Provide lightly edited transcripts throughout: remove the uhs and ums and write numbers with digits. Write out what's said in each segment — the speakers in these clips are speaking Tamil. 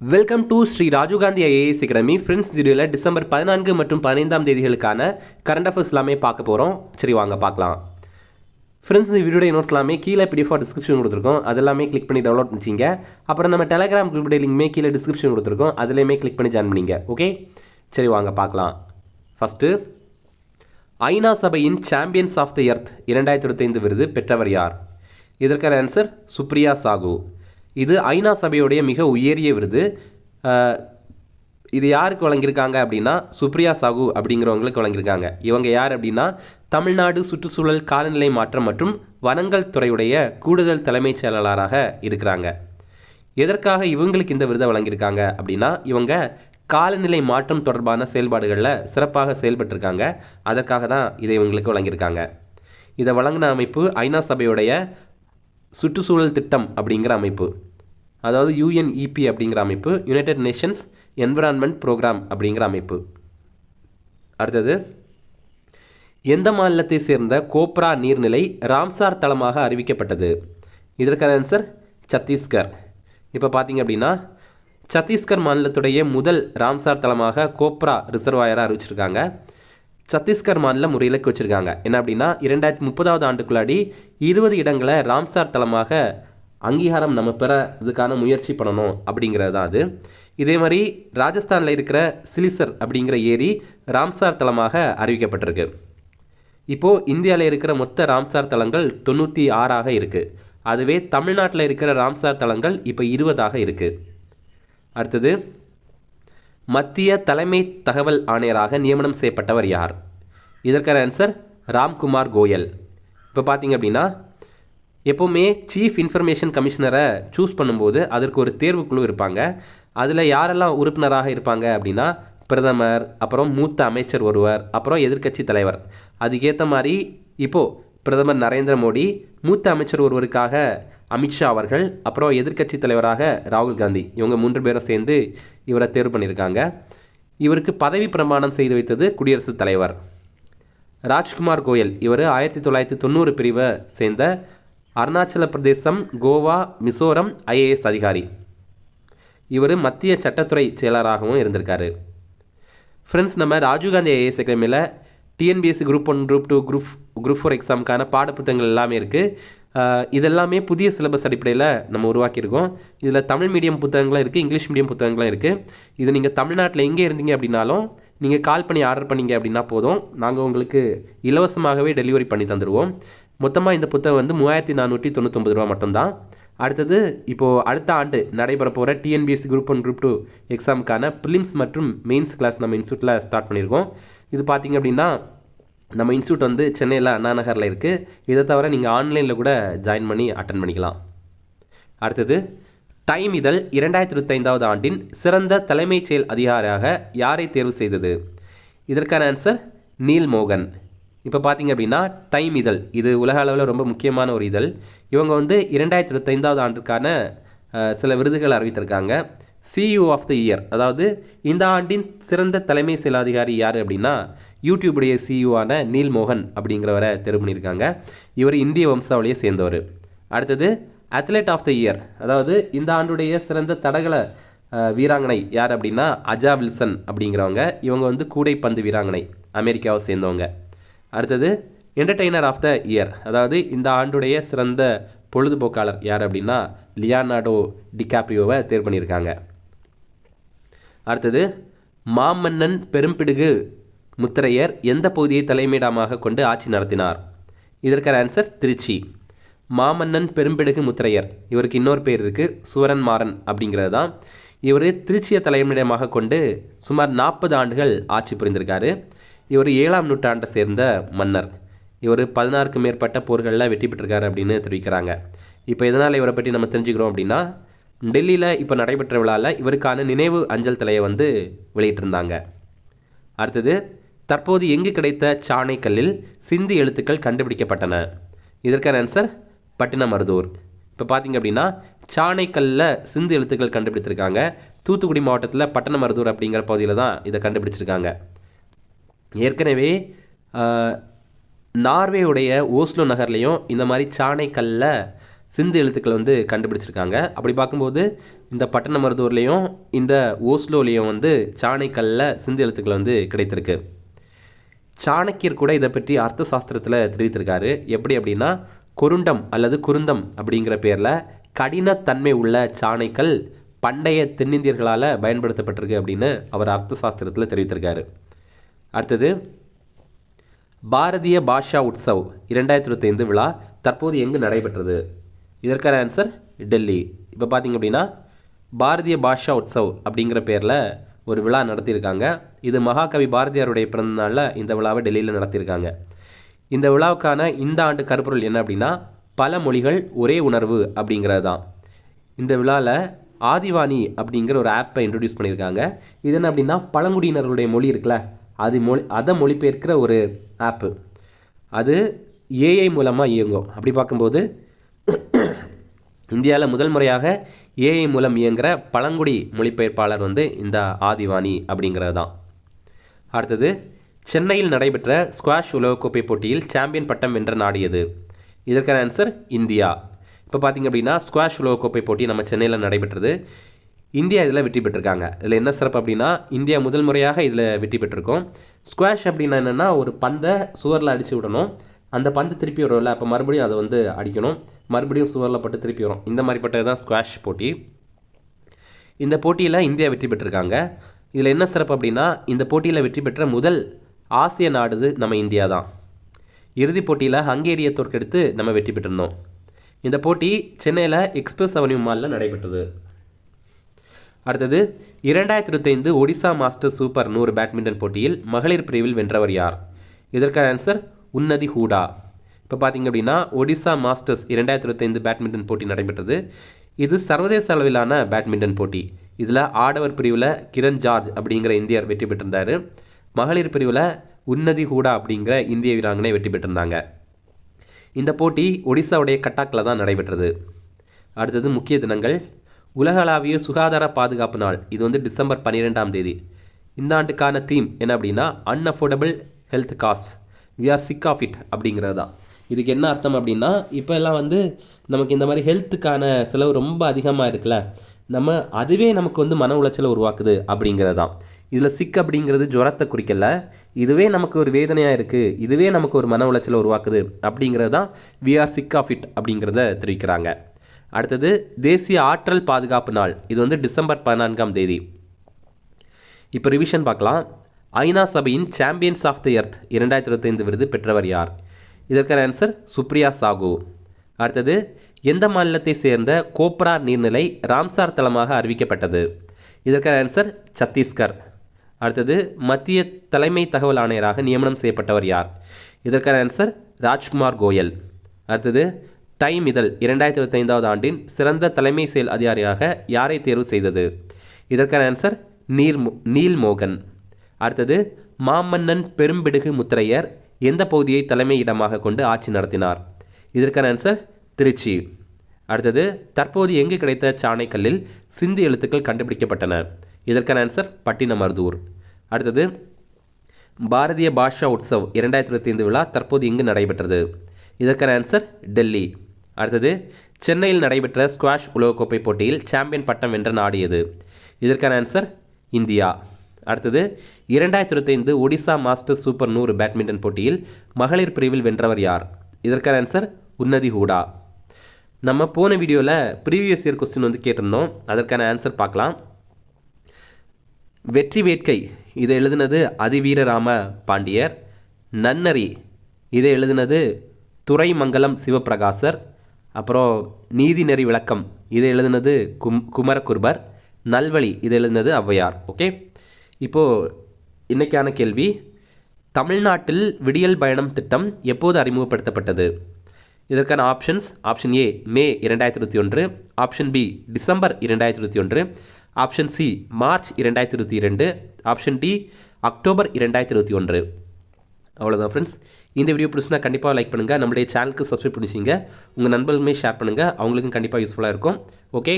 Welcome to Shri Rajiv Gandhi IAS academy. Friends, வீடியோவில் டிசம்பர் 14 மற்றும் 15 தேதிகளுக்கான கரண்ட் அஃபேர்ஸ் எல்லாமே பார்க்க போகிறோம். சரி, வாங்க பார்க்கலாம். ஃப்ரெண்ட்ஸ், இந்த வீடியோட நோட்ஸ் எல்லாமே கீழே பிடிஎஃப் டிஸ்கிரிப்ஷன் கொடுத்துருக்கோம். அதெல்லாமே கிளிக் பண்ணி டவுன்லோட் பண்ணிச்சிங்க. அப்புறம் நம்ம டெலிகிராம் குரூப் லிங்க்மே கீழே டிஸ்கிரிப்ஷன் கொடுத்துருக்கோம். அதுலேயுமே கிளிக் பண்ணி ஜாயின் பண்ணிங்க. ஓகே, சரி வாங்க பார்க்கலாம். ஃபஸ்ட்டு, ஐநா சபையின் சாம்பியன்ஸ் ஆஃப் தி எர்த் 2025 விருது பெற்றவர் யார்? இதற்கான ஆன்சர் சுப்ரியா சாகு. இது ஐநா சபையுடைய மிக உயரிய விருது. இது யாருக்கு வழங்கியிருக்காங்க அப்படின்னா சுப்ரியா சாகு அப்படிங்கிறவங்களுக்கு வழங்கியிருக்காங்க. இவங்க யார் அப்படின்னா தமிழ்நாடு சுற்றுச்சூழல், காலநிலை மாற்றம் மற்றும் வனங்கள் துறையுடைய கூடுதல் தலைமைச் செயலாளராக இருக்கிறாங்க. எதற்காக இவங்களுக்கு இந்த விருதை வழங்கியிருக்காங்க அப்படின்னா இவங்க காலநிலை மாற்றம் தொடர்பான செயல்பாடுகளில் சிறப்பாக செயல்பட்டிருக்காங்க. அதற்காக தான் இதை இவங்களுக்கு வழங்கியிருக்காங்க. இதை வழங்கின அமைப்பு ஐநா சபையுடைய சுற்றுச்சூழல் திட்டம் அப்படிங்கிற அமைப்பு, அதாவது யுஎன்இபி அப்படிங்கிற அமைப்பு, யுனைடெட் நேஷன்ஸ் என்விரான்மெண்ட் ப்ரோக்ராம் அப்படிங்கிற அமைப்பு. அடுத்தது, எந்த மாநிலத்தை சேர்ந்த கோப்ரா நீர்நிலை ராம்சார் தளமாக அறிவிக்கப்பட்டது? இதற்கான ஆன்சர் சத்தீஸ்கர். இப்போ பார்த்தீங்க அப்படின்னா சத்தீஸ்கர் மாநிலத்துடைய முதல் ராம்சார் தளமாக கோப்ரா ரிசர்வாயராக அறிவிச்சிருக்காங்க. சத்தீஸ்கர் மாநிலம் ஒரு இலக்கு வச்சுருக்காங்க. என்ன அப்படின்னா 2030 ஆண்டுக்குள்ளாடி 20 இடங்களை ராம்சார் தளமாக அங்கீகாரம் நம்ம பெற இதுக்கான முயற்சி பண்ணணும் அப்படிங்கிறது தான் அது. இதே மாதிரி ராஜஸ்தானில் இருக்கிற சிலிசர் அப்படிங்கிற ஏரி ராம்சார் தளமாக அறிவிக்கப்பட்டிருக்கு. இப்போது இந்தியாவில் இருக்கிற மொத்த ராம்சார் தளங்கள் 96 இருக்குது. அதுவே தமிழ்நாட்டில் இருக்கிற ராம்சார் தளங்கள் இப்போ 20 இருக்குது. அடுத்தது, மத்திய தலைமை தகவல் ஆணையராக நியமனம் செய்யப்பட்டவர் யார்? இதற்கான ஆன்சர் ராம்குமார் கோயல். இப்போ பார்த்தீங்க அப்படின்னா எப்போவுமே சீஃப் இன்ஃபர்மேஷன் கமிஷனரை சூஸ் பண்ணும்போது அதற்கு ஒரு தேர்வுக்குழு இருப்பாங்க. அதில் யாரெல்லாம் உறுப்பினராக இருப்பாங்க அப்படின்னா பிரதமர், அப்புறம் மூத்த அமைச்சர் ஒருவர், அப்புறம் எதிர்க்கட்சி தலைவர். அதுக்கேற்ற மாதிரி இப்போது பிரதமர் நரேந்திர மோடி, மூத்த அமைச்சர் ஒருவருக்காக அமித்ஷா அவர்கள், அப்புறம் எதிர்க்கட்சி தலைவராக ராகுல் காந்தி, இவங்க 3 பேரும் சேர்ந்து இவரை தேர்வு பண்ணியிருக்காங்க. இவருக்கு பதவி பிரமாணம் செய்து வைத்தது குடியரசுத் தலைவர். ராஜ்குமார் கோயல் இவர் 1990 பிரிவை சேர்ந்த அருணாச்சல பிரதேசம், கோவா, மிசோரம் ஐஏஎஸ் அதிகாரி. இவர் மத்திய சட்டத்துறை செயலராகவும் இருந்திருக்காரு. ஃப்ரெண்ட்ஸ், நம்ம ராஜீவ்காந்தி ஐஏஎஸ் அகாடமியில் டிஎன்பிஎஸ்சி குரூப் 1, குரூப் 2, குரூப் 4 எக்ஸாமுக்கான பாடப்புத்தகங்கள் எல்லாமே இருக்குது. இதெல்லாமே புதிய சிலபஸ் அடிப்படையில் நம்ம உருவாக்கியிருக்கோம். இதில் தமிழ் மீடியம் புத்தகங்களும் இருக்குது, இங்கிலீஷ் மீடியம் புத்தகங்களும் இருக்குது. இது நீங்கள் தமிழ்நாட்டில் எங்கே இருந்தீங்க அப்படின்னாலும் நீங்கள் கால் பண்ணி ஆர்டர் பண்ணிங்க அப்படின்னா போதும், நாங்கள் உங்களுக்கு இலவசமாகவே டெலிவரி பண்ணி தந்துடுவோம். மொத்தமாக இந்த புத்தகம் வந்து 3499 ரூபா மட்டும்தான். அடுத்தது, இப்போது அடுத்த ஆண்டு நடைபெற போகிற டிஎன்பிஎஸ்சி குரூப் 1, குரூப் 2 எக்ஸாமுக்கான ப்ரிலிம்ஸ் மற்றும் மெயின்ஸ் கிளாஸ் நம்ம இன்ஸ்டியூட்டில் ஸ்டார்ட் பண்ணியிருக்கோம். இது பார்த்திங்க அப்படின்னா நம்ம இன்ஸ்டியூட் வந்து சென்னையில் அண்ணா நகரில் இருக்குது. இதை தவிர நீங்கள் ஆன்லைனில் கூட ஜாயின் பண்ணி அட்டன் பண்ணிக்கலாம். அடுத்தது, டைம் இதழ் 2025 ஆண்டின் சிறந்த தலைமைச் செயல் அதிகாரியாக யாரை தேர்வு செய்தது? இதற்கான ஆன்சர் நீல் மோகன். இப்போ பார்த்தீங்க அப்படின்னா டைம் இதழ் இது உலக அளவில் ரொம்ப முக்கியமான ஒரு இதழ். இவங்க வந்து 2025 ஆண்டுக்கான சில விருதுகள் அறிவித்திருக்காங்க. சிஇஓ ஆஃப் த இயர், அதாவது இந்த ஆண்டின் சிறந்த தலைமை செயல் அதிகாரி யார் அப்படின்னா யூடியூபுடைய சிஇஓவான நீல் மோகன் அப்படிங்கிறவரை தேர்வு பண்ணியிருக்காங்க. இவர் இந்திய வம்சாவளியை சேர்ந்தவர். அடுத்தது, அத்லெட் ஆஃப் த இயர், அதாவது இந்த ஆண்டுடைய சிறந்த தடகள வீராங்கனை யார் அப்படின்னா அஜா வில்சன் அப்படிங்கிறவங்க. இவங்க வந்து கூடைப்பந்து வீராங்கனை, அமெரிக்காவை சேர்ந்தவங்க. அடுத்தது, என்டர்டெய்னர் ஆஃப் த இயர், அதாவது இந்த ஆண்டுடைய சிறந்த பொழுதுபோக்காளர் யார் அப்படின்னா லியோனார்டோ டிகாப்ரியோவை தேர்வு பண்ணியிருக்காங்க. அடுத்தது, மாமன்னன் பெரும்பிடுகு முத்திரையர் எந்த பகுதியை தலைமையிடமாக கொண்டு ஆட்சி நடத்தினார்? இதற்கான ஆன்சர் திருச்சி. மாமன்னன் பெரும்பிடுகு முத்திரையர், இவருக்கு இன்னொரு பேர் இருக்குது, சூரன் மாறன் அப்படிங்கிறது தான். இவர் திருச்சியை தலைமையிடமாக கொண்டு சுமார் 40 ஆண்டுகள் ஆட்சி புரிந்திருக்காரு. இவர் 7ஆம் நூற்றாண்டை சேர்ந்த மன்னர். இவர் 16க்கும் மேற்பட்ட போர்களில் வெற்றி பெற்றிருக்காரு அப்படின்னு தெரிவிக்கிறாங்க. இப்போ எதனால் இவரை பற்றி நம்ம தெரிஞ்சுக்கிறோம் அப்படின்னா டெல்லியில் இப்போ நடைபெற்ற விழாவில் இவருக்கான நினைவு அஞ்சல் தலையை வந்து வெளியிட்டிருந்தாங்க. அடுத்தது, தற்போது எங்கு கிடைத்த சாணைக்கல்லில் சிந்தி எழுத்துக்கள் கண்டுபிடிக்கப்பட்டன? இதற்கான ஆன்சர் பட்டினமருதூர். இப்போ பார்த்தீங்க அப்படின்னா சாணைக்கல்லில் சிந்து எழுத்துக்கள் கண்டுபிடிச்சிருக்காங்க. தூத்துக்குடி மாவட்டத்தில் பட்டினமருதூர் அப்படிங்கிற பகுதியில் தான் இதை கண்டுபிடிச்சிருக்காங்க. ஏற்கனவே நார்வேவுடைய ஓஸ்லோ நகர்லேயும் இந்த மாதிரி சாணைக்கல்லில் சிந்து எழுத்துக்களை வந்து கண்டுபிடிச்சிருக்காங்க. அப்படி பார்க்கும்போது இந்த பட்டணமருதூர்லேயும் இந்த ஓஸ்லோலேயும் வந்து சாணைக்கல்லில் சிந்து எழுத்துக்கள் வந்து கிடைத்திருக்கு. சாணக்கியர் கூட இதை பற்றி அர்த்த சாஸ்திரத்தில் தெரிவித்திருக்காரு. எப்படி அப்படின்னா, கொருண்டம் அல்லது குருந்தம் அப்படிங்கிற பேரில் கடினத்தன்மை உள்ள சாணைக்கல் பண்டைய தென்னிந்தியர்களால் பயன்படுத்தப்பட்டிருக்கு அப்படின்னு அவர் அர்த்த சாஸ்திரத்தில் தெரிவித்திருக்காரு. அடுத்தது, பாரதிய பாஷா உற்சவ் 2025 விழா தற்போது எங்கு நடைபெற்றது? இதற்கான ஆன்சர் டெல்லி. இப்போ பார்த்திங்க அப்படின்னா, பாரதிய பாஷா உற்சவ் அப்படிங்கிற பேரில் ஒரு விழா நடத்தியிருக்காங்க. இது மகாகவி பாரதியாருடைய பிறந்த நாளில் இந்த விழாவை டெல்லியில் நடத்தியிருக்காங்க. இந்த விழாவுக்கான இந்த ஆண்டு கருப்பொருள் என்ன அப்படின்னா, பல மொழிகள் ஒரே உணர்வு அப்படிங்கிறது தான். இந்த விழாவில் ஆதிவாணி அப்படிங்கிற ஒரு ஆப்பை இன்ட்ரடியூஸ் பண்ணியிருக்காங்க. இது என்ன அப்படின்னா, பழங்குடியினர்களுடைய மொழி இருக்குல்ல, அதை மொழிபெயர்க்கிற ஒரு ஆப்பு. அது ஏஐ மூலமாக இயங்கும். அப்படி பார்க்கும்போது இந்தியாவில் முதல் முறையாக ஏஐ மூலம் இயங்குகிற பழங்குடி மொழிபெயர்ப்பாளர் வந்து இந்த ஆதிவாணி அப்படிங்கிறது தான். அடுத்தது, சென்னையில் நடைபெற்ற ஸ்குவாஷ் உலகக்கோப்பை போட்டியில் சாம்பியன் பட்டம் வென்ற நாடு எது? இதற்கான ஆன்சர் இந்தியா. இப்போ பார்த்திங்க அப்படின்னா, ஸ்குவாஷ் உலகக்கோப்பை போட்டி நம்ம சென்னையில் நடைபெற்றது. இந்தியா இதில் வெற்றி பெற்றிருக்காங்க. இதில் என்ன சிறப்பு அப்படின்னா, இந்தியா முதல் முறையாக இதில் வெற்றி பெற்றிருக்கோம். ஸ்குவாஷ் அப்படின்னா என்னென்னா, ஒரு பந்தை சுவரில் அடித்து விடணும். அந்த பந்து திருப்பி வரும்ல, அப்போ மறுபடியும் அதை வந்து அடிக்கணும், மறுபடியும் சுவரில் பட்டு திருப்பி வரும். இந்த மாதிரிப்பட்டது தான் ஸ்குவாஷ் போட்டி. இந்த போட்டியில் இந்தியா வெற்றி பெற்றிருக்காங்க. இதில் என்ன சிறப்பு அப்படின்னா, இந்த போட்டியில் வெற்றி பெற்ற முதல் ஆசிய நாடு நம்ம இந்தியா தான். இறுதிப் போட்டியில் ஹங்கேரியை தோற்கடித்து நம்ம வெற்றி பெற்றிருந்தோம். இந்த போட்டி சென்னையில் எக்ஸ்பிரஸ் அவென்யூ மாலில் நடைபெற்றது. அடுத்தது, 2025 ஒடிசா மாஸ்டர்ஸ் சூப்பர் 100 பேட்மிண்டன் போட்டியில் மகளிர் பிரிவில் வென்றவர் யார்? இதற்கான ஆன்சர் உன்னதி ஹூடா. இப்போ பார்த்திங்க அப்படின்னா, ஒடிசா மாஸ்டர்ஸ் 2025 பேட்மிண்டன் போட்டி நடைபெற்றது. இது சர்வதேச அளவிலான பேட்மிண்டன் போட்டி. இதில் ஆடவர் பிரிவில் கிரண் ஜார்ஜ் அப்படிங்கிற இந்தியர் வெற்றி பெற்றிருந்தார். மகளிர் பிரிவில் உன்னதி ஹூடா அப்படிங்கிற இந்திய வீராங்கனை வெற்றி பெற்றிருந்தாங்க. இந்த போட்டி ஒடிசாவுடைய கட்டாக்கில் தான் நடைபெற்றது. அடுத்தது, முக்கிய தினங்கள். உலகளாவிய சுகாதார பாதுகாப்பு நாள், இது வந்து டிசம்பர் 12ஆம் தேதி. இந்த ஆண்டுக்கான தீம் என்ன அப்படின்னா, unaffordable health cost, we are sick of it அப்படிங்கிறது தான். இதுக்கு என்ன அர்த்தம் அப்படின்னா, இப்போ எல்லாம் வந்து நமக்கு இந்த மாதிரி ஹெல்த்துக்கான செலவு ரொம்ப அதிகமாக இருக்குல்ல, அதுவே நமக்கு வந்து மன உளைச்சலை உருவாக்குது அப்படிங்கிறது தான். இதில் சிக் அப்படிங்கிறது ஜுரத்தை குறிக்கல, இதுவே நமக்கு ஒரு வேதனையாக இருக்குது, இதுவே நமக்கு ஒரு மன உளைச்சலை உருவாக்குது அப்படிங்கிறது தான் we are sick of it அப்படிங்கிறத தெரிவிக்கிறாங்க. அடுத்தது, தேசிய ஆற்றல் பாதுகாப்பு நாள், இது வந்து டிசம்பர் 14ஆம் தேதி. இப்போ ரிவிஷன் பார்க்கலாம். ஐநா சபையின் சாம்பியன்ஸ் ஆஃப் தி எர்த் 2025 விருது பெற்றவர் யார்? இதற்கான ஆன்சர் சுப்ரியா சாகு. அடுத்தது, எந்த மாநிலத்தை சேர்ந்த கோப்ரா நீர்நிலை ராம்சார் தளமாக அறிவிக்கப்பட்டது? இதற்கான ஆன்சர் சத்தீஸ்கர். அடுத்தது, மத்திய தலைமை தகவல் ஆணையராக நியமனம் செய்யப்பட்டவர் யார்? இதற்கான ஆன்சர் ராஜ்குமார் கோயல். அடுத்தது, டைம் இதழ் 2025ஆவது ஆண்டின் சிறந்த தலைமை செயல் அதிகாரியாக யாரை தேர்வு செய்தது? இதற்கான ஆன்சர் நீல் மோகன். அடுத்தது, மாமன்னன் பெரும்பிடுகு முத்திரையர் எந்த பகுதியை தலைமை இடமாக கொண்டு ஆட்சி நடத்தினார்? இதற்கான ஆன்சர் திருச்சி. அடுத்தது, தற்போது எங்கு கிடைத்த சாணைக்கல்லில் சிந்து எழுத்துக்கள் கண்டுபிடிக்கப்பட்டன? இதற்கான ஆன்சர் பட்டினமருதூர். அடுத்தது, பாரதிய பாஷா உற்சவ் 2025 விழா தற்போது எங்கு நடைபெற்றது? இதற்கான ஆன்சர் டெல்லி. அடுத்தது, சென்னையில் நடைபெற்ற ஸ்குவாஷ் உலகக்கோப்பை போட்டியில் சாம்பியன் பட்டம் வென்ற நாடு எது? இதற்கான ஆன்சர் இந்தியா. அடுத்தது, 2025 ஒடிசா மாஸ்டர்ஸ் சூப்பர் 100 பேட்மிண்டன் போட்டியில் மகளிர் பிரிவில் வென்றவர் யார்? இதற்கான ஆன்சர் உன்னதி ஹூடா. நம்ம போன வீடியோவில் ப்ரீவியஸ் இயர் கொஸ்டின் வந்து கேட்டிருந்தோம், அதற்கான ஆன்சர் பார்க்கலாம். வெற்றி வேட்கை இதை எழுதினது அதிவீரராம பாண்டியர். நன்னறி இதை எழுதினது துரைமங்கலம் சிவபிரகாசர். அப்புறம் நீதிநெறி விளக்கம் இதை எழுதினது குமரகுருபர். நல்வழி இதை எழுதினது ஔவையார். ஓகே, இப்போது இன்றைக்கான கேள்வி, தமிழ்நாட்டில் விடியல் பயணம் திட்டம் எப்போது அறிமுகப்படுத்தப்பட்டது? இதற்கான options: option A May 2021, option B December 2021, option C March 2022, option D October 2021. அவ்வளோதான் ஃப்ரெண்ட்ஸ். இந்த வீடியோ பிடிச்சினா கண்டிப்பாக லைக் பண்ணுங்கள், நம்மளுடைய சேனலுக்கு சப்ஸ்கிரைப் பண்ணிச்சிங்க, உங்கள் நண்பர்களுமே ஷேர் பண்ணுங்கள், அவங்களுக்கும் கண்டிப்பாக யூஸ்ஃபுல்லாக இருக்கும். Okay,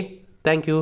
thank you.